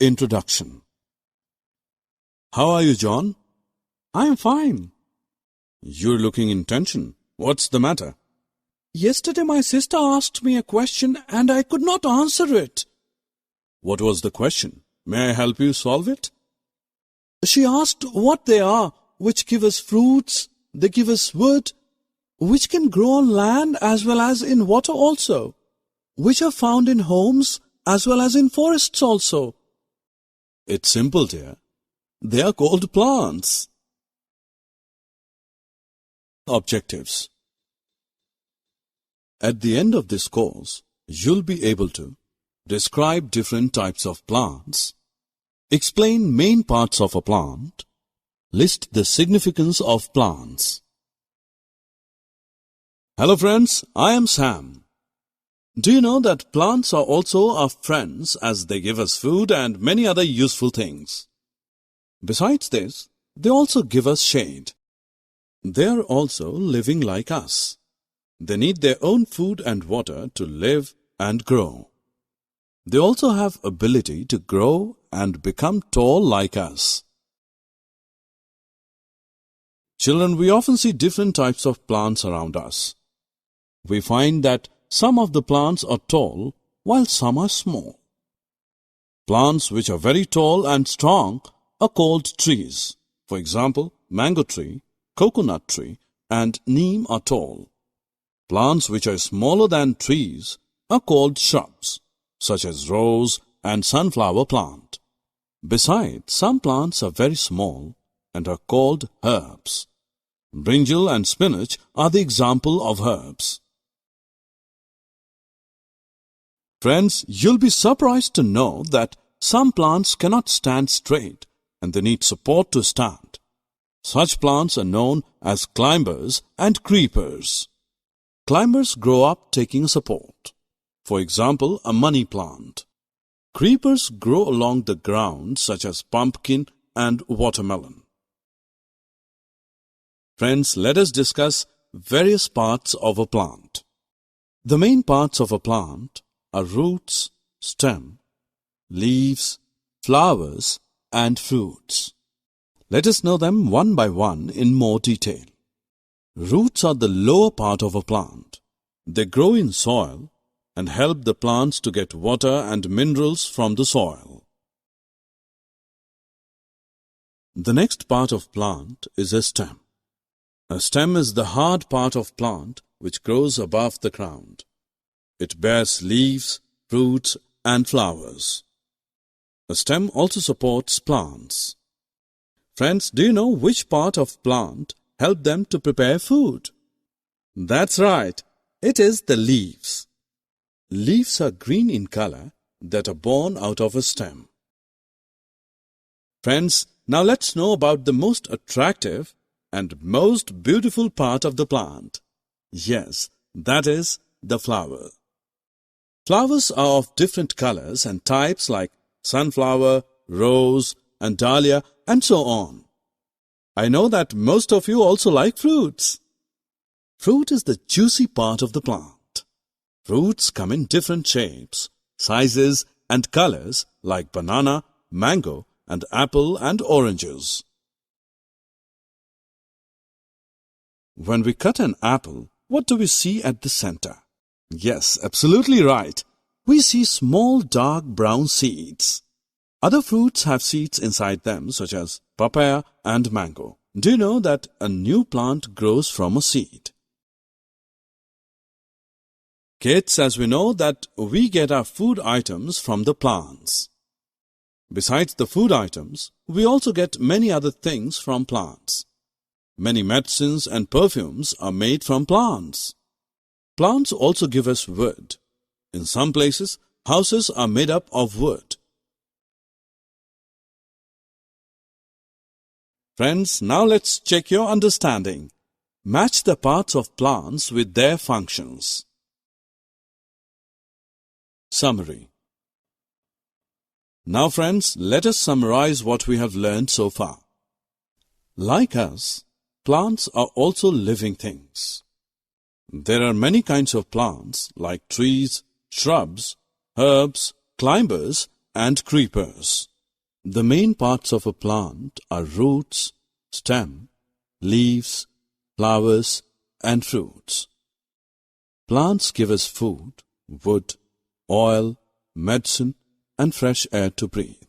Introduction. How are you, John? I am fine. You're looking in tension. What's the matter? Yesterday my sister asked me a question and I could not answer it. What was the question? May I help you solve it? She asked what they are, which give us fruits, they give us wood, which can grow on land as well as in water also, which are found in homes as well as in forests also. It's simple, dear. They are called plants. Objectives. At the end of this course, you'll be able to describe different types of plants, explain main parts of a plant, list the significance of plants. Hello friends, I am Sam. Do you know that plants are also our friends as they give us food and many other useful things? Besides this, they also give us shade. They are also living like us. They need their own food and water to live and grow. They also have ability to grow and become tall like us. Children, we often see different types of plants around us. We find that some of the plants are tall while some are small. Plants which are very tall and strong are called trees. For example, mango tree, coconut tree, and neem are tall. Plants which are smaller than trees are called shrubs, such as rose and sunflower plant. Besides, some plants are very small and are called herbs. Brinjal and spinach are the example of herbs. Friends, you'll be surprised to know that some plants cannot stand straight and they need support to stand. Such plants are known as climbers and creepers. Climbers grow up taking support. For example, a money plant. Creepers grow along the ground such as pumpkin and watermelon. Friends, let us discuss various parts of a plant. The main parts of a plant are roots, stem, leaves, flowers, and fruits. Let us know them one by one in more detail. Roots are the lower part of a plant. They grow in soil and help the plants to get water and minerals from the soil. The next part of plant is a stem. A stem is the hard part of plant which grows above the ground. It bears leaves, fruits, and flowers. A stem also supports plants. Friends, do you know which part of plant help them to prepare food? That's right, it is the leaves. Leaves are green in color that are born out of a stem. Friends, now let's know about the most attractive and most beautiful part of the plant. Yes, that is the flower. Flowers are of different colors and types like sunflower, rose, and dahlia, and so on. I know that most of you also like fruits. Fruit is the juicy part of the plant. Fruits come in different shapes, sizes, and colors like banana, mango, and apple and oranges. When we cut an apple, what do we see at the center? Yes, absolutely right. We see small dark brown seeds. Other fruits have seeds inside them such as papaya and mango. Do you know that a new plant grows from a seed? Kids, as we know that we get our food items from the plants. Besides the food items, we also get many other things from plants. Many medicines and perfumes are made from plants. Plants also give us wood. In some places, houses are made up of wood. Friends, now let's check your understanding. Match the parts of plants with their functions. Summary. Now friends, let us summarize what we have learned so far. Like us, plants are also living things. There are many kinds of plants like trees, shrubs, herbs, climbers, and creepers. The main parts of a plant are roots, stem, leaves, flowers, and fruits. Plants give us food, wood, oil, medicine, and fresh air to breathe.